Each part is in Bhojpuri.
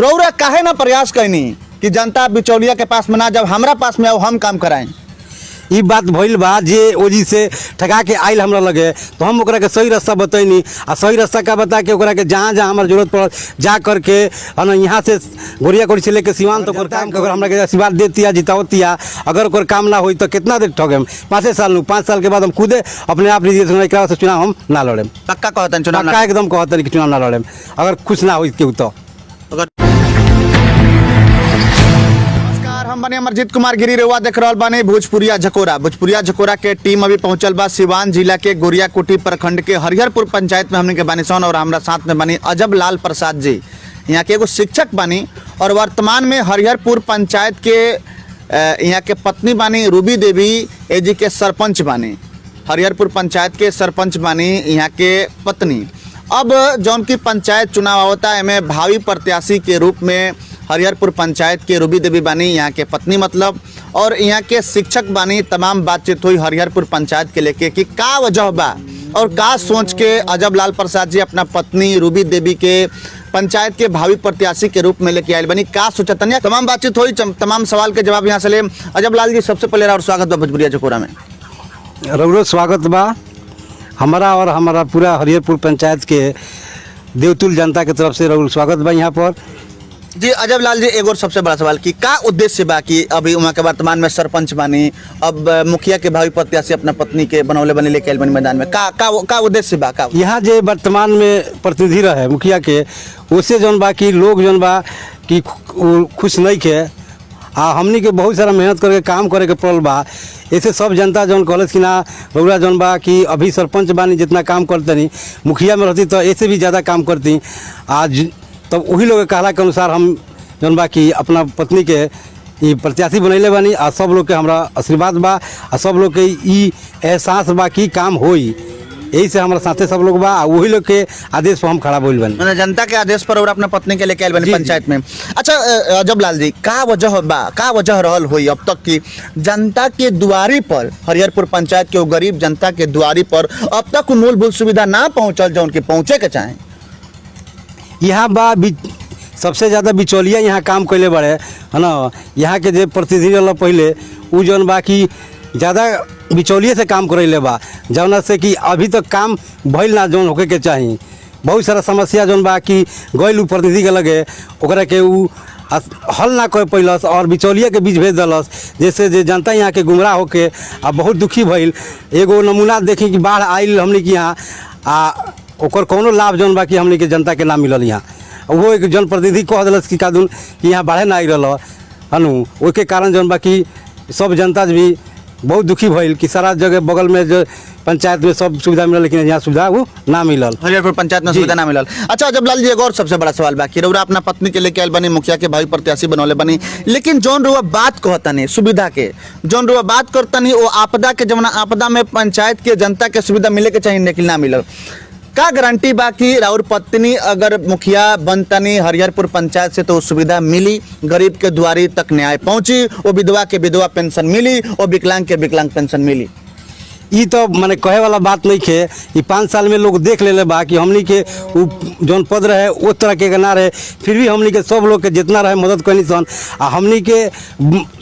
रौरा काहे ना प्रयास कैनी कि जनता बिचौलिया के पास में ना, जब हमरा पास में आओ हम काम कराएं। ई बात भइल बा जे ओजी से ठगा के आइल हमरा लगे तो हम ओकरा के सही रास्ता बतैनी आ सही रास्ता का बता के ओकरा के जहाँ जहाँ हमारा जरूरत पड़ल जा करके है ना, यहाँ से गोरिया कोड़ी से लेके सिवान तक काम कर हमरा के आशीर्वाद देतिया जितावतिया। अगर ओकर काम ना होई तो कितना देर ठगेम, 5 साल 5 साल के बाद हम खुदे अपने आप लीजिए से चुनाव हम ना लड़ेम। पक्का कहतन चुनाव पक्का एकदम कहतन कि चुनाव ना लड़ेम अगर कुछ ना होई केहू तो। हम बने अमरजीत कुमार गिरी, रेवा देख रहल बानी भोजपुरिया झकोरा। भोजपुरिया झकोरा के टीम अभी पहुंचल बा सिवान जिला के गोरियाकोटी प्रखंड के हरिहरपुर पंचायत में हमने के बानी सन। और हमारा साथ में बानी अजब लाल प्रसाद जी, यहाँ के एगो शिक्षक बानी और वर्तमान में हरिहरपुर पंचायत के यहाँ के पत्नी बानी रूबी देवी एजी के सरपंच बानी। हरिहरपुर पंचायत के सरपंच बानी यहाँ के पत्नी। अब जौन की पंचायत चुनाव आवता है में भावी प्रत्याशी के रूप में हरिहरपुर पंचायत के रूबी देवी बानी यहाँ के पत्नी मतलब, और यहाँ के शिक्षक बानी। तमाम बातचीत हुई हरिहरपुर पंचायत के लेके कि का वजह बा और का सोच के अजब लाल प्रसाद जी अपना पत्नी रूबी देवी के पंचायत के भावी प्रत्याशी के रूप में लेके आयल बनी, का सोचतन। तमाम बातचीत हुई, तमाम सवाल के जवाब यहाँ से ले। अजब लाल जी, सबसे पहले और स्वागत बा भोजपुरिया झकोरा में। रउरो स्वागत बा हमारा और हमारा पूरा हरिहरपुर पंचायत के देवतुल जनता के तरफ से रउरो स्वागत बा यहाँ पर जी। अजब लाल जी, एक और सबसे बड़ा सवाल कि का उद्देश्य बा कि अभी वहाँ के वर्तमान में सरपंच बानी, अब मुखिया के भावी प्रत्याशी अपना पत्नी के बनौले बनी लेके आयल बनी मैदान में, का उद्देश्य बा? का यहाँ जे वर्तमान में प्रतिनिधि रहे मुखिया के, उससे जौन बा कि लोग जौन बा कि खुश नहीं के आ हमनी के बहुत सारा मेहनत करके काम करे के पड़ल बा। ऐसे सब जनता जौन कहलस कि ना रउरा जौन बा कि अभी सरपंच बानी जितना काम करतनी मुखिया में रहती तो ऐसे भी ज़्यादा काम करती। आज तब वही लोग के कहला के अनुसार हम जौन बा कि अपना पत्नी के ई प्रत्याशी बनैले बानी। आ सब लोग के हमरा आशीर्वाद बा आ सब लोग के ई एहसास बा कि काम होई, यही से हमारा साथे सब लोग बा। वही लोग के आदेश पर हम खड़ा बोल बनी, मैंने जनता के आदेश पर और अपना पत्नी के लेके आयल बनी पंचायत में। अच्छा अजब लाल जी, का वजह रहल हुई अब तक कि जनता के दुआरी पर, हरिहरपुर पंचायत के गरीब जनता के दुआरी पर अब तक मूलभूत सुविधा ना पहुँचल जौन की पहुँचे के चाहे? यहाँ बा सबसे ज़्यादा बिचौलिया यहाँ काम कैले बड़े है ना। यहाँ के जो प्रतिनिधि रहा पहले उ जौन बा कि ज़्यादा बिचौलिए से काम करैले बा, जौना से कि अभी तक काम भइल ना जौन होके के चाही। बहुत सारा समस्या जौन बा कि गइल प्रतिनिधि के लगे ओकरा के उ हल ना कर पैलस और बिचौलिया के बीच भेज दलस, जैसे जे जनता यहाँ के गुमराह होके आ बहुत दुखी भइल। एगो नमूना देखी कि बाढ़ आइल हमने के यहाँ आ ओकर कोनो लाभ जौन बा कि हमने के जनता के ना मिलल। यहाँ वो एक जनप्रतिनिधि कह दिलस कि कादून कि यहाँ बाढ़े ना आई रहा हनु, ओके कारण जौन बा कि सब जनता भी बहुत दुखी भइल कि सारा जगह बगल में जो पंचायत में सब सुविधा मिलल लेकिन यहाँ सुविधा वो ना मिलल, हरिहरपुर पंचायत में सुविधा ना मिलल। अच्छा अजब लाल जी, एक और सबसे बड़ा सवाल बा कि रउरा अपना पत्नी के लेके आयल बनी, मुखिया के भावी प्रत्याशी बनौले बनी, लेकिन जौन रउआ बात कहतनी सुविधा के, जौन रउआ बात करतनी वो आपदा के जमाना, आपदा में पंचायत के जनता के सुविधा मिले के चाहिए लेकिन ना मिलल। का गारंटी बा कि राउर पत्नी अगर मुखिया बनतनी हरिहरपुर पंचायत से तो सुविधा मिली, गरीब के दुआरी तक न्याय पहुंची, वो विधवा के विधवा पेंशन मिली, और विकलांग के विकलांग पेंशन मिली? ई तो माने कहे वाला बात नहीं खे। ये 5 साल में लोग देख ले बा कि हमनी के जौन पद रहे उस तरह के ना रहे, फिर भी हमनी के सब लोग के जितना रहे मदद करनी सन। आ हमनी के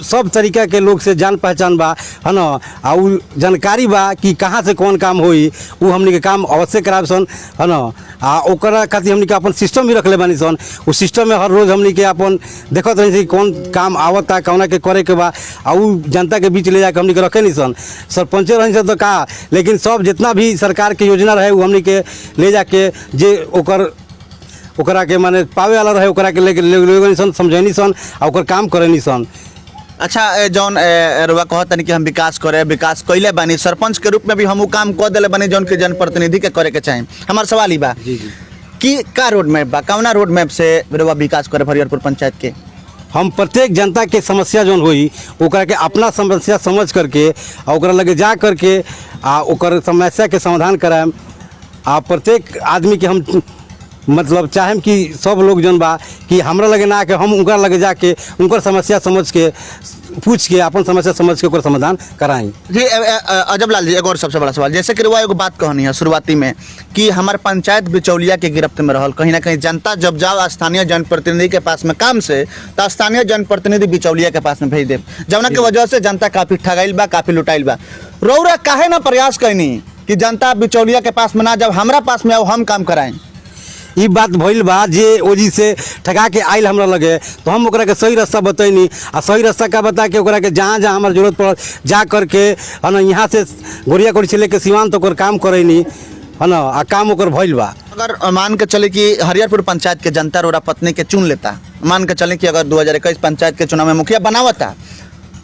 सब तरीका के लोग से जान पहचान बा है ना, आ उ जानकारी बा कि कहाँ से कौन काम होई, वो हमनी के काम अवश्य कराब सन है ना। आ ओकरा खातिर हमनी के अपन सिस्टम भी रखले बानी सन। उस सिस्टम में हर रोज हमनी के अपन देखत रही कि कौन काम आवता कौना के करे के बा, आ उ जनता के बीच ले जाके हमनी के रखे नहीं सन। सरपंचे रही सन तो का, लेकिन सब जितना भी सरकार के योजना रहे वो हमनी के ले जाके जे ओकरा के माने पावे वाला रहे ओकरा के लेके सन, समझैनी सन आ ओकर काम करनी सन। अच्छा जौन रुआ कहतनी कि हम विकास करे, विकास कैले बानी, सरपंच के रूप में भी हम काम कह दिले बानी जौन के जनप्रतिनिधि के करे के चाही। हमार सवाल ही बा कि का रोड मैप बा, कौना रोड मैप से रुआ विकास करे हरिहरपुर पंचायत के? हम प्रत्येक जनता के समस्या जौन हुई ओकरा के अपना समस्या समझ करके आ ओकरा लगे जा करके आ ओकर समस्या के समाधान कराएम। आ प्रत्येक आदमी के हम मतलब चाहेम कि सब लोग जौन बा कि हमरा लगे ना कि हम उनका लगे जाके उनकर समस्या समझ के पूछ के अपन समस्या समझ के ओकर समाधान कराई। जी अजब लाल जी, एक और सबसे बड़ा सवाल, जैसे कि रुआ एगो बात कहनी है शुरुआती में कि हमारे पंचायत बिचौलिया के गिरफ्त में रहल, कहीं ना कहीं जनता जब जाओ स्थानीय जनप्रतिनिधि के पास में काम से, तो स्थानीय जनप्रतिनिधि बिचौलिया के पास में भेज दे, जवना के वजह से जनता काफी ठगाइल बा, काफी लुटाइल बा। रौरा काहे ना प्रयास कैनी कि जनता बिचौलिया के पास में ना, जब हमरा पास में आओ हम काम कराएं। ई बात भइल बा जे ओजी से ठगा के आइल हमरा लगे, तो हम ओकरा के सही रास्ता बतैनी, आ सही रास्ता का बता के ओकरा के जहाँ जहाँ हमार जरूरत पड़ल जा करके है ना, यहाँ से गोरिया कोठी से लेके सिवान तक ओकर काम करैनी है ना, आ काम ओकर भइल बा। अगर मान के चले कि हरिहरपुर पंचायत के जनता रोरा पत्नी के चुन लेता, मान के चले कि अगर 2021 पंचायत के चुनाव में मुखिया बनावता,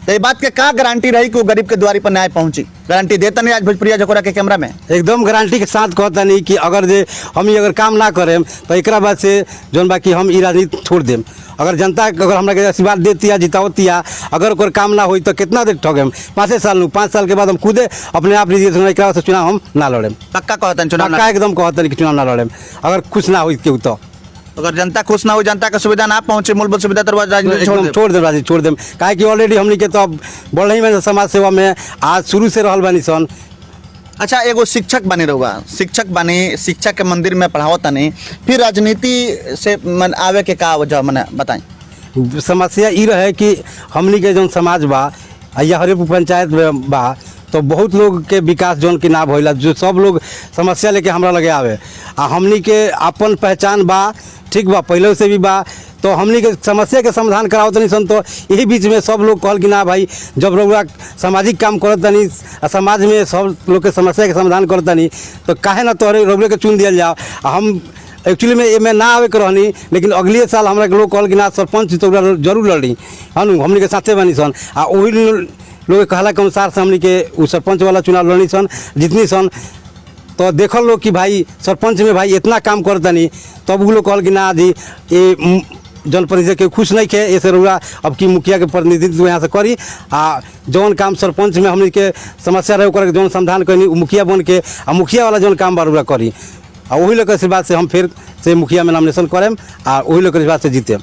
तो ये बात के का गारंटी रही कि वो गरीब के द्वारी पर न्याय पहुंची? गारंटी देता नहीं आज भोजपुरिया झकोरा के कैमरा में? एकदम गारंटी के साथ कहता नहीं कि अगर जे हम अगर काम ना करें तो एकरा बाद से जौन बाकी हम ई राजनीति छोड़ देम। अगर जनता अगर हमरा के आशीर्वाद देती है, जितावतिया, अगर ओकर काम ना होई तो कितना देर ठगेम? 5 साल 5 साल के बाद हम खुदे अपने आप एकरा से चुनाव हम ना लड़ेम। पक्का कहता चुनाव पक्का एकदम कहता कि चुनाव ना लड़ेम अगर खुश ना होई केहू तो। अगर जनता खुश ना हो, जनता का सुविधा ना पहुंचे, मूलभूत सुविधा तो राजनीति छोड़ देम राजनीति छोड़ देम। काहे कि ऑलरेडी हमनी के तो अब बढ़ ही में समाज सेवा में आज शुरू से रहल बानी सन। अच्छा, एगो शिक्षक बने रहुआ, शिक्षक बने, शिक्षा के मंदिर में पढ़ावता नहीं, फिर राजनीति से मन आवे के का वजह मने बताएं? समस्या ई रहे कि हमनी के जौन समाज बा या हरिहरपुर पंचायत में बा, तो बहुत लोग के विकास जौन की ना भइला, जो सब लोग समस्या लेके हमरा लगे आवे, आ हमनी के अपन पहचान बा, ठीक बा, पहले से भी बा, तो हमनी के समस्या के समाधान करावत नहीं सन। तो यही बीच में सब लोग कहल कि ना भाई, जब लोग सामाजिक काम करत नहीं, समाज में सब लोग के समस्या के समाधान करत नहीं, तो काहे ना तोहरे रोबले के चुन दिया जाओ। हम एक्चुअली में ये मैं ना आवे के रहनी, लेकिन अगले साल हमरा के लोग कहल कि ना सरपंच तो जरूर लड़ी, हम हमनी के साथे बनी सन, आ वही लोग कहला के अनुसार से हमनी के उ सरपंच वाला चुनाव लड़ी सन, जितनी सन। तो देखल लोग कि भाई सरपंच में भाई इतना काम करता नहीं, तब वो लोग कहल कि ना जी ये जनप्रतिनिधि के खुश नहीं खे, ऐसे रहुआ अब की मुखिया के प्रतिनिधित्व यहाँ से करी, आ जौन काम सरपंच में हमनी के समस्या रहे ओकर जौन समाधान करनी, मुखिया बन के आ मुखिया वाला जौन काम बा करी, आ वही लोग के आशीर्वाद से हम फिर से मुखिया में नॉमिनेशन करें, आ वही लोग के आशीर्वाद से जीते।